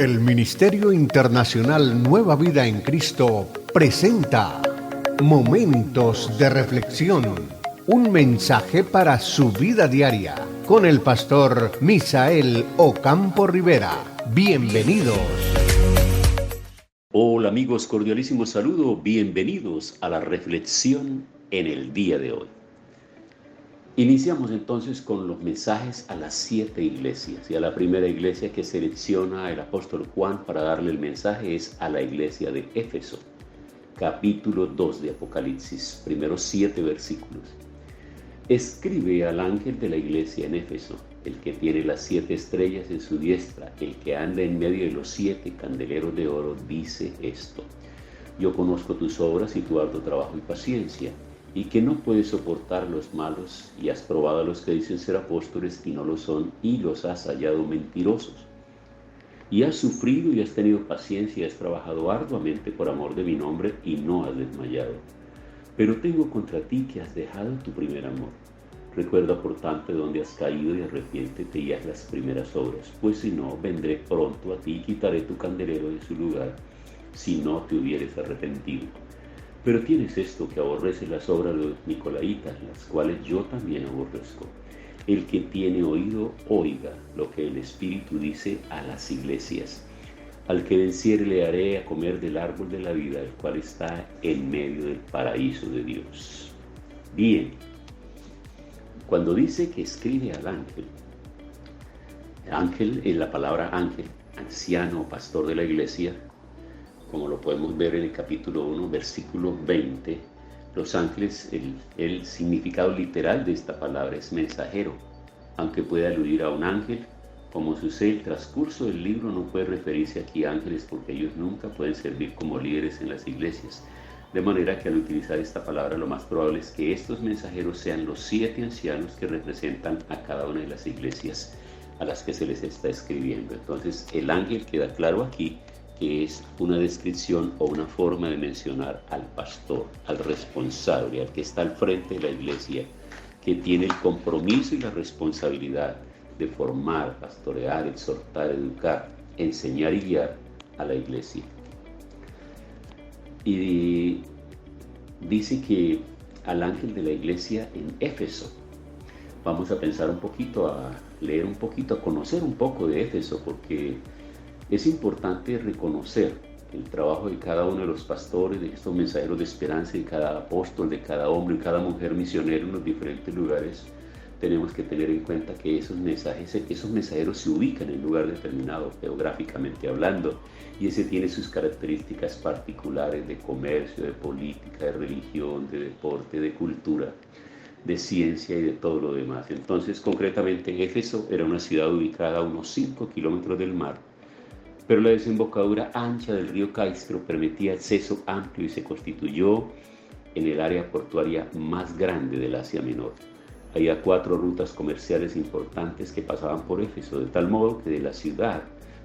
El Ministerio Internacional Nueva Vida en Cristo presenta Momentos de Reflexión, un mensaje para su vida diaria, con el pastor Misael Ocampo Rivera. Bienvenidos. Hola amigos, cordialísimo saludo, bienvenidos a la reflexión en el día de hoy. Iniciamos entonces con los mensajes a las 7 iglesias, y a la primera iglesia que selecciona el apóstol Juan para darle el mensaje es a la iglesia de Éfeso, capítulo 2 de Apocalipsis, primeros 7 versículos. Escribe al ángel de la iglesia en Éfeso, el que tiene las 7 estrellas en su diestra, el que anda en medio de los 7 candeleros de oro, dice esto: yo conozco tus obras y tu arduo trabajo y paciencia, y que no puedes soportar los malos, y has probado a los que dicen ser apóstoles y no lo son, y los has hallado mentirosos. Y has sufrido y has tenido paciencia y has trabajado arduamente por amor de mi nombre y no has desmayado. Pero tengo contra ti que has dejado tu primer amor. Recuerda por tanto de dónde has caído y arrepiéntete y haz las primeras obras, pues si no, vendré pronto a ti y quitaré tu candelero de su lugar, si no te hubieres arrepentido. Pero tienes esto, que aborreces las obras de los nicolaitas, las cuales yo también aborrezco. El que tiene oído, oiga lo que el Espíritu dice a las iglesias. Al que venciere le haré a comer del árbol de la vida, el cual está en medio del paraíso de Dios. Bien, cuando dice que escribe al ángel, ángel es la palabra ángel, anciano o pastor de la iglesia, como lo podemos ver en el capítulo 1, versículo 20, los ángeles, el significado literal de esta palabra es mensajero, aunque puede aludir a un ángel. Como sucede el transcurso del libro, no puede referirse aquí a ángeles porque ellos nunca pueden servir como líderes en las iglesias. De manera que al utilizar esta palabra, lo más probable es que estos mensajeros sean los 7 ancianos que representan a cada una de las iglesias a las que se les está escribiendo. Entonces, el ángel queda claro aquí que es una descripción o una forma de mencionar al pastor, al responsable, al que está al frente de la iglesia, que tiene el compromiso y la responsabilidad de formar, pastorear, exhortar, educar, enseñar y guiar a la iglesia. Y dice que al ángel de la iglesia en Éfeso. Vamos a pensar un poquito, a leer un poquito, a conocer un poco de Éfeso, porque es importante reconocer el trabajo de cada uno de los pastores, de estos mensajeros de esperanza, de cada apóstol, de cada hombre y cada mujer misionero en los diferentes lugares. Tenemos que tener en cuenta que esos mensajeros se ubican en un lugar determinado, geográficamente hablando, y ese tiene sus características particulares de comercio, de política, de religión, de deporte, de cultura, de ciencia y de todo lo demás. Entonces, concretamente, Éfeso era una ciudad ubicada a unos 5 kilómetros del mar, pero la desembocadura ancha del río Caistro permitía acceso amplio y se constituyó en el área portuaria más grande del Asia Menor. Había 4 rutas comerciales importantes que pasaban por Éfeso, de tal modo que de la ciudad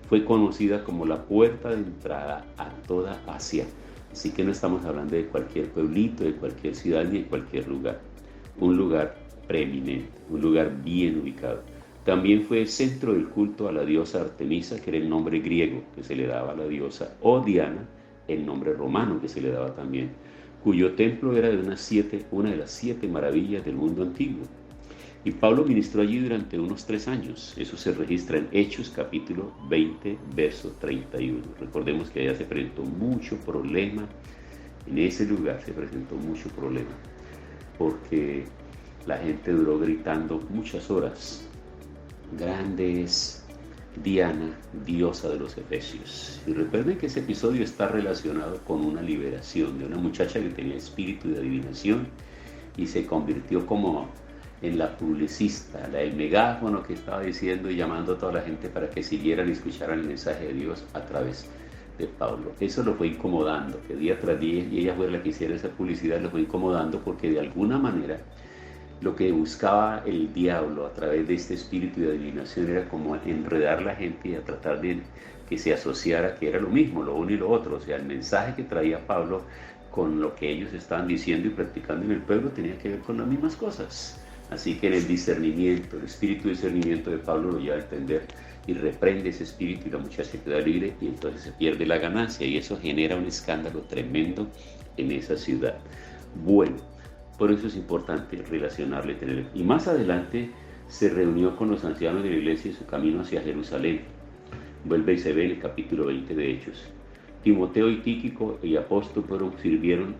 fue conocida como la puerta de entrada a toda Asia. Así que no estamos hablando de cualquier pueblito, de cualquier ciudad ni de cualquier lugar. Un lugar preeminente, un lugar bien ubicado. También fue el centro del culto a la diosa Artemisa, que era el nombre griego que se le daba a la diosa, o Diana, el nombre romano que se le daba también, cuyo templo era de una de las 7 maravillas del mundo antiguo. Y Pablo ministró allí durante unos 3 años. Eso se registra en Hechos capítulo 20, verso 31. Recordemos que allá se presentó mucho problema, en ese lugar se presentó mucho problema, porque la gente duró gritando muchas horas: grande es Diana, diosa de los efesios. Y recuerden que ese episodio está relacionado con una liberación de una muchacha que tenía espíritu de adivinación y se convirtió como en la publicista, el megáfono que estaba diciendo y llamando a toda la gente para que siguieran y escucharan el mensaje de Dios a través de Pablo. Eso lo fue incomodando, que día tras día, y ella fue la que hiciera esa publicidad, lo fue incomodando porque de alguna manera lo que buscaba el diablo a través de este espíritu de adivinación era como enredar a la gente y a tratar de que se asociara que era lo mismo, lo uno y lo otro. O sea, el mensaje que traía Pablo con lo que ellos estaban diciendo y practicando en el pueblo tenía que ver con las mismas cosas. Así que en el discernimiento, el espíritu de discernimiento de Pablo lo lleva a entender y reprende ese espíritu y la muchacha queda libre y entonces se pierde la ganancia y eso genera un escándalo tremendo en esa ciudad. Bueno, por eso es importante relacionarle, tener. Y más adelante se reunió con los ancianos de la iglesia en su camino hacia Jerusalén. Vuelve y se ve en el capítulo 20 de Hechos. Timoteo y Tíquico y apóstol sirvieron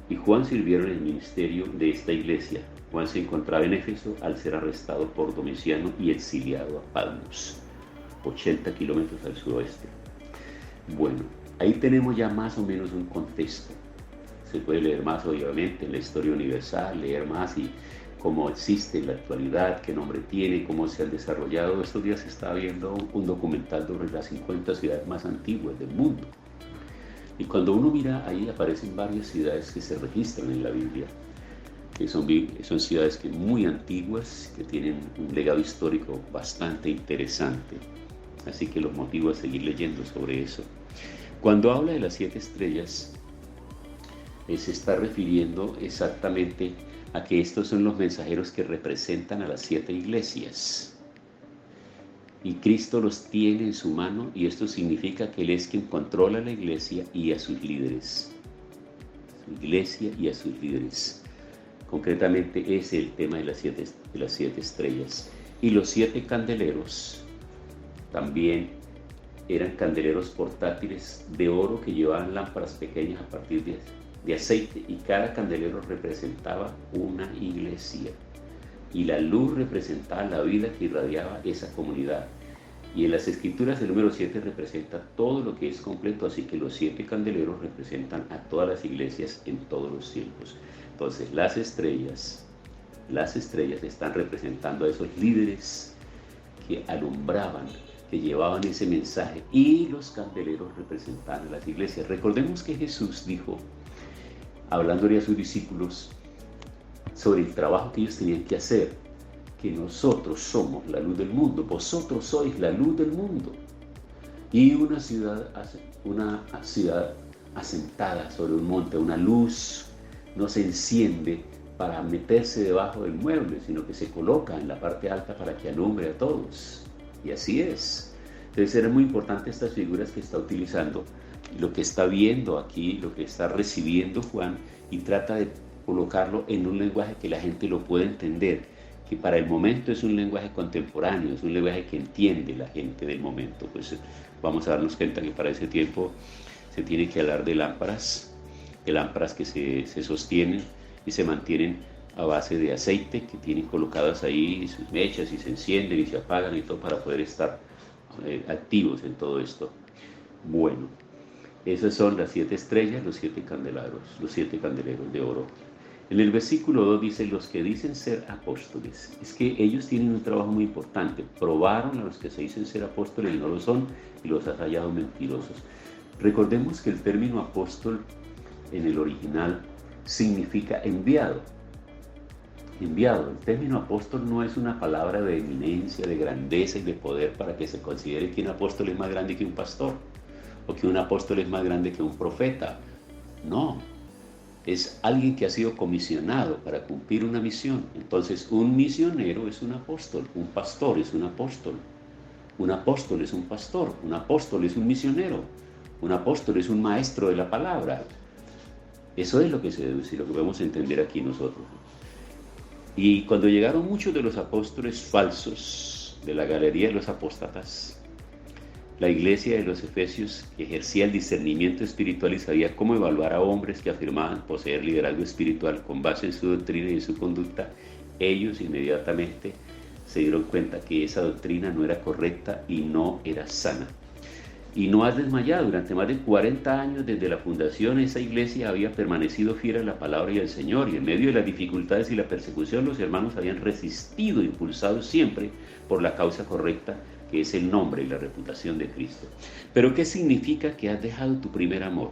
y Juan sirvieron en el ministerio de esta iglesia. Juan se encontraba en Éfeso al ser arrestado por Domiciano y exiliado a Patmos, 80 kilómetros al suroeste. Bueno, ahí tenemos ya más o menos un contexto. Se puede leer más, obviamente, en la historia universal, leer más y cómo existe en la actualidad, qué nombre tiene, cómo se han desarrollado. Estos días se está viendo un documental sobre las 50 ciudades más antiguas del mundo. Y cuando uno mira, ahí aparecen varias ciudades que se registran en la Biblia, que son ciudades que muy antiguas, que tienen un legado histórico bastante interesante. Así que los motivo a seguir leyendo sobre eso. Cuando habla de las 7 estrellas, se está refiriendo exactamente a que estos son los mensajeros que representan a las 7 iglesias. Y Cristo los tiene en su mano y esto significa que Él es quien controla la iglesia y a sus líderes. Su iglesia y a sus líderes. Concretamente es el tema de las siete estrellas. Y los 7 candeleros también eran candeleros portátiles de oro que llevaban lámparas pequeñas a partir de aceite y cada candelero representaba una iglesia y la luz representaba la vida que irradiaba esa comunidad. Y en las escrituras el número 7 representa todo lo que es completo, así que los 7 candeleros representan a todas las iglesias en todos los tiempos. Entonces las estrellas están representando a esos líderes que alumbraban, que llevaban ese mensaje, y los candeleros representaban a las iglesias. Recordemos que Jesús dijo, hablándole a sus discípulos sobre el trabajo que ellos tenían que hacer, que nosotros somos la luz del mundo, vosotros sois la luz del mundo. Y una ciudad asentada sobre un monte, una luz no se enciende para meterse debajo del mueble, sino que se coloca en la parte alta para que alumbre a todos. Y así es. Entonces eran muy importantes estas figuras que está utilizando, lo que está viendo aquí, lo que está recibiendo Juan, y trata de colocarlo en un lenguaje que la gente lo pueda entender, que para el momento es un lenguaje contemporáneo, es un lenguaje que entiende la gente del momento. Pues vamos a darnos cuenta que para ese tiempo se tiene que hablar de lámparas que se sostienen y se mantienen a base de aceite, que tienen colocadas ahí sus mechas y se encienden y se apagan y todo para poder estar activos en todo esto. Bueno, esas son las 7 estrellas, los 7 candeleros de oro. En el versículo 2 dice, los que dicen ser apóstoles. Es que ellos tienen un trabajo muy importante. Probaron a los que se dicen ser apóstoles y no lo son, y los has hallado mentirosos. Recordemos que el término apóstol en el original significa enviado. Enviado. El término apóstol no es una palabra de eminencia, de grandeza y de poder para que se considere que un apóstol es más grande que un pastor o que un apóstol es más grande que un profeta. No, es alguien que ha sido comisionado para cumplir una misión. Entonces un misionero es un apóstol, un pastor es un apóstol es un pastor, un apóstol es un misionero, un apóstol es un maestro de la palabra. Eso es lo que se deduce, lo que podemos entender aquí nosotros. Y cuando llegaron muchos de los apóstoles falsos de la galería de los apóstatas, la iglesia de los Efesios, que ejercía el discernimiento espiritual y sabía cómo evaluar a hombres que afirmaban poseer liderazgo espiritual con base en su doctrina y en su conducta, ellos inmediatamente se dieron cuenta que esa doctrina no era correcta y no era sana. Y no has desmayado. Durante más de 40 años desde la fundación, esa iglesia había permanecido fiel a la palabra y al Señor, y en medio de las dificultades y la persecución los hermanos habían resistido, impulsados siempre por la causa correcta, que es el nombre y la reputación de Cristo. Pero ¿qué significa que has dejado tu primer amor?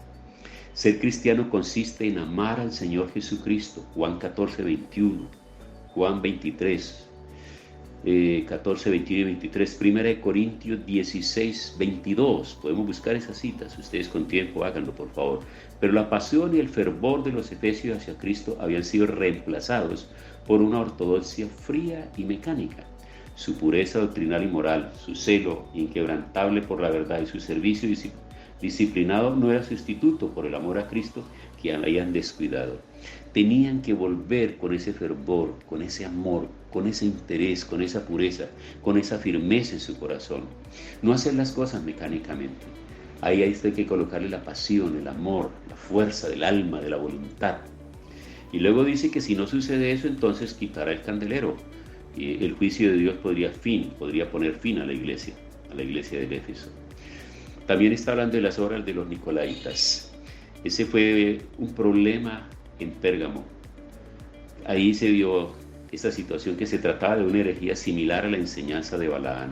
Ser cristiano consiste en amar al Señor Jesucristo. Juan 14, 21, Juan 23, 14, 21 y 23, 1 Corintios 16, 22. Podemos buscar esas citas, ustedes con tiempo háganlo por favor. Pero la pasión y el fervor de los efesios hacia Cristo habían sido reemplazados por una ortodoxia fría y mecánica. su pureza doctrinal y moral, su celo inquebrantable por la verdad y su servicio disciplinado no era sustituto por el amor a Cristo que habían descuidado. Tenían que volver con ese fervor, con ese amor, con ese interés, con esa pureza, con esa firmeza en su corazón. No hacer las cosas mecánicamente. Ahí hay que colocarle la pasión, el amor, la fuerza del alma, de la voluntad. Y luego dice que si no sucede eso, entonces quitará el candelero. Y el juicio de Dios podría poner fin a la iglesia de Éfeso. También está hablando de las obras de los Nicolaitas. Ese fue un problema en Pérgamo. Ahí se dio esta situación que se trataba de una herejía similar a la enseñanza de Balaán.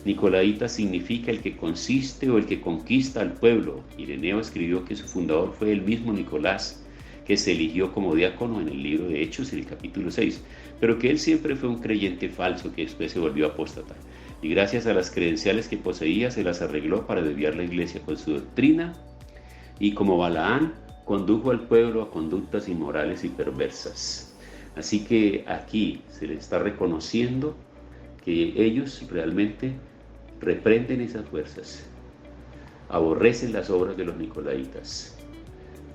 Nicolaita significa el que consiste o el que conquista al pueblo. Ireneo escribió que su fundador fue el mismo Nicolás, que se eligió como diácono en el libro de Hechos, en el capítulo 6, pero que él siempre fue un creyente falso que después se volvió apóstata. Y gracias a las credenciales que poseía, se las arregló para desviar la iglesia con su doctrina, y como Balaán, condujo al pueblo a conductas inmorales y perversas. Así que aquí se le está reconociendo que ellos realmente reprenden esas fuerzas, aborrecen las obras de los Nicolaitas,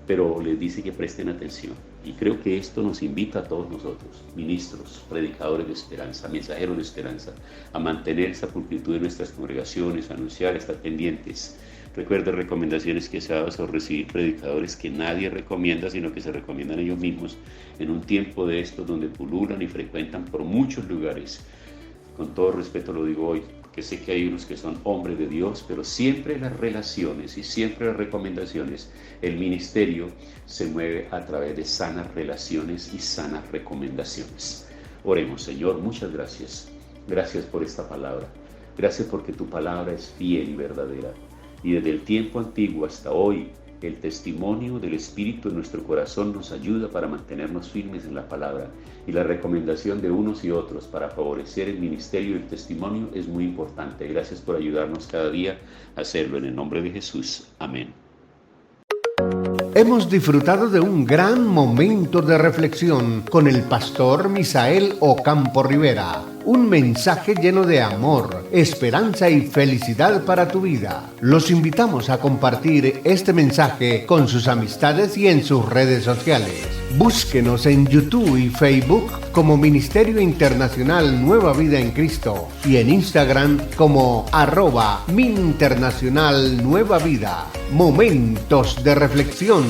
pero les dice que presten atención. Y creo que esto nos invita a todos nosotros, ministros, predicadores de esperanza, mensajeros de esperanza, a mantener esa pulcritud en nuestras congregaciones, a anunciar, a estar pendientes. Recuerda recomendaciones que se ha dado sobre recibir predicadores que nadie recomienda, sino que se recomiendan ellos mismos en un tiempo de estos donde pululan y frecuentan por muchos lugares. Con todo respeto lo digo hoy, que sé que hay unos que son hombres de Dios, pero siempre las relaciones y siempre las recomendaciones, el ministerio se mueve a través de sanas relaciones y sanas recomendaciones. Oremos. Señor, muchas gracias. Gracias por esta palabra. Gracias porque tu palabra es fiel y verdadera. Y desde el tiempo antiguo hasta hoy, el testimonio del Espíritu en nuestro corazón nos ayuda para mantenernos firmes en la palabra. Y la recomendación de unos y otros para favorecer el ministerio y el testimonio es muy importante. Gracias por ayudarnos cada día a hacerlo. En el nombre de Jesús. Amén. Hemos disfrutado de un gran momento de reflexión con el pastor Misael Ocampo Rivera. Un mensaje lleno de amor, esperanza y felicidad para tu vida. Los invitamos a compartir este mensaje con sus amistades y en sus redes sociales. Búsquenos en YouTube y Facebook como Ministerio Internacional Nueva Vida en Cristo y en Instagram como @MinInternacional Nueva Vida. Momentos de reflexión.